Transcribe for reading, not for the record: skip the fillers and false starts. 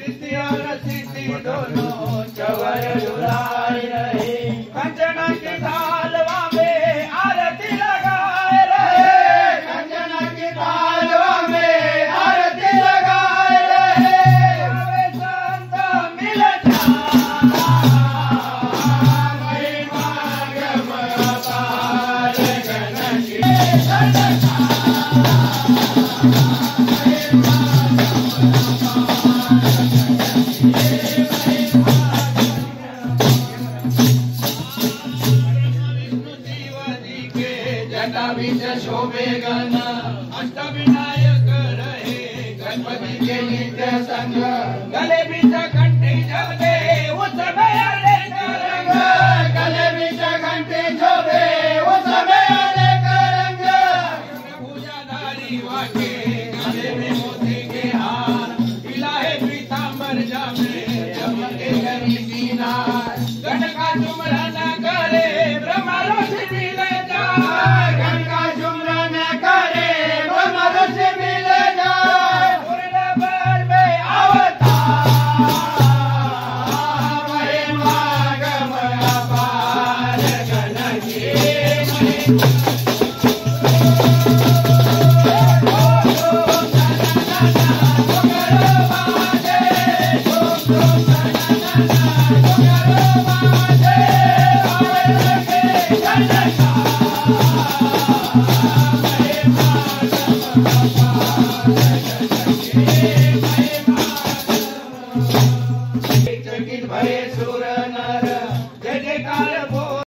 सिद्धि और सिद्धि दोनों चवर झुलाए रहे। कंचन की थालवा में आरती लगाए रहे। कंचन की थालवा में आरती लगाए रहे। आवे संत मिल शोभे गण अष्टविनायक रहे। गणपति के नित्य संग गले बीच घंटी जबे उस समय रंग। गले बीच घंटी जबे उस समय रंग। पूजाधारी वाके गले में मोती के हार। इलाहे पीतांबर जामे चमके गरी दीनार। गण का चुमरन करे ब्रह्मा ऋषि मिले जाए। गण का चुमरन करे ब्रह्मा ऋषि मिले जाए। पूर्ण में अवतार महिमा गम अपार गण के। चकित भये सुर